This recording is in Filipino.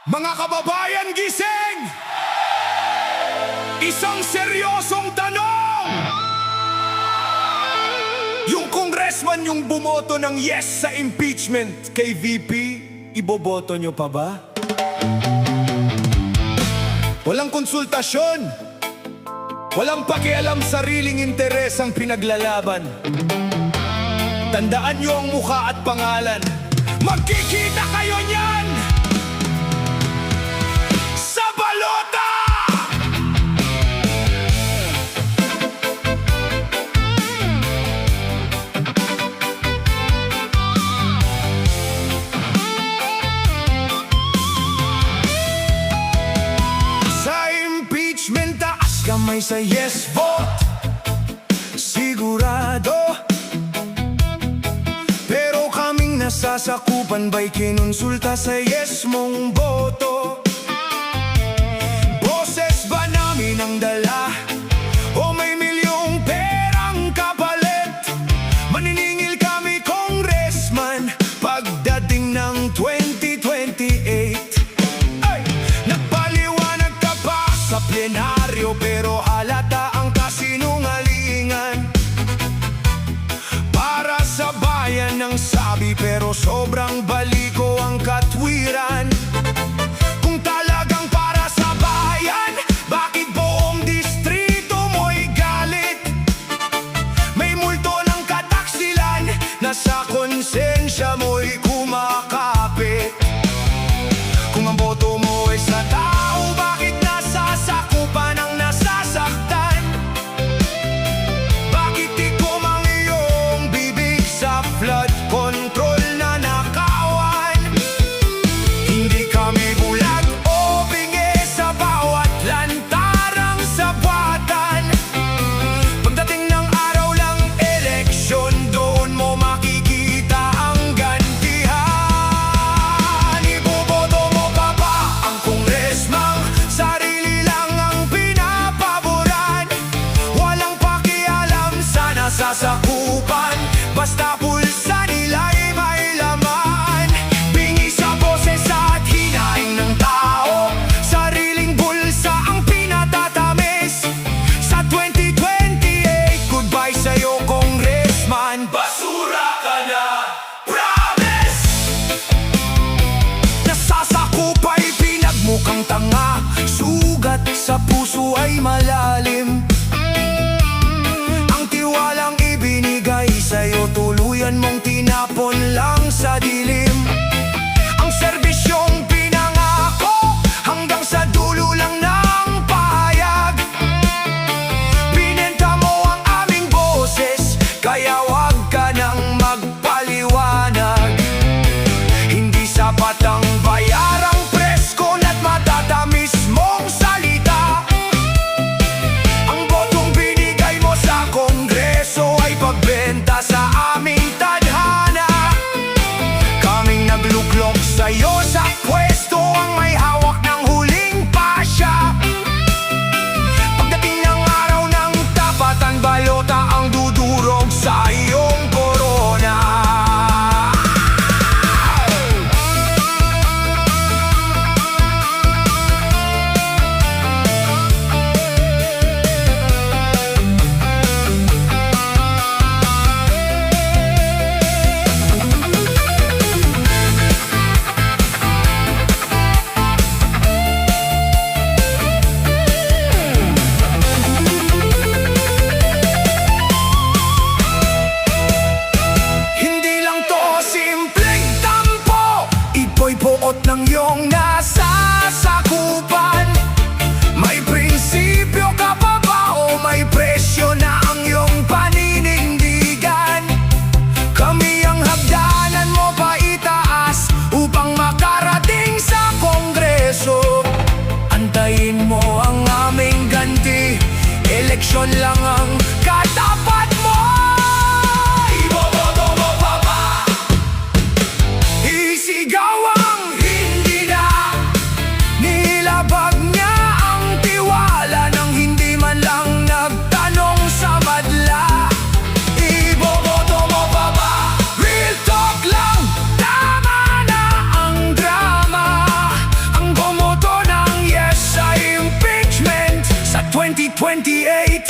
Mga kababayan, gising! Isang seryosong tanong! Yung congressman yung bumoto ng yes sa impeachment kay VP, iboboto nyo pa ba? Walang konsultasyon, walang pakialam, sariling interes ang pinaglalaban. Tandaan nyo ang mukha at pangalan. Magkikita kayo niyan sa balota! Sa impeachment, taas kamay sa yes vote. Sigurado. Pero kaming nasasakupan ba'y kinonsulta sa yes mong boto? Boses ba namin ang dala? O may milyong perang kapalit? Maniningil kami, congressman, pagdating ng 2028. Ay! Nagpaliwanag ka pa sa plenaryo, pero halata ang kasinungalingan. Para sa bayan ng sabi, pero sobrang baliko ang katwiran. Kung talagang para sa bayan, bakit buong distrito mo'y galit? May multo ng kataksilan na sa konsensya mo'y kumakapit. Kung ang boto mo ay sa tao, bakit nasasakupan ang nasasaktan? Bakit tikom ang iyong bibig sa flood control na nakawan? Hindi kami bulag o bingi sa bawat lantarang sabwatan. Pagdating ng araw ng eleksyon, doon mo makikita ang gantihan. Iboboto mo pa ba ang congressman? Sarili lang ang pinapaboran. Walang pakialam sa nasasakupan, basta pulsa nila'y may laman. Bingi sa boses at hinaing ng tao, sariling bulsa ang pinatatamis. Sa 2028, goodbye sa'yo, congressman. Basura ka na, promise! Nasasakupay pinagmukhang tanga, sugat sa puso ay malalim. Ang tiwalang ibinigay sa'yo, tuluyan mong tinapon lang sa dilim. Ang serbisyong pinangako, hanggang sa dulo lang ng pahayag. Binenta mo ang aming boses, kaya wag ka nang magpaliwanag. Hindi sapat ang bayarang presko na't matatamis mong salita. Ang botong binigay mo sa kongreso ay pagbenta sa aming tadhana. Kaming nagluklok sa'yo sa pwesto, ang may hawak ng huling pasya. Pagdating ng araw ng tapatan, balota ang dudurog sa iyong korona. Hindi lang to simpleng tampo, ito'y buot ng iyong nasasakupan. May prinsipyo ka pa ba o may presyo na ang iyong paninindigan? Kami ang hagdanan mo pa itaas upang makarating sa kongreso. Antayin mo ang aming ganti, eleksyon lang ang katapat mo. Iboboto mo pa ba? Isigaw ang hindi na. Nilabag niya ang tiwala nang hindi man lang nagtanong sa madla. Iboboto mo pa ba? Real talk lang, tama na ang drama. Ang 28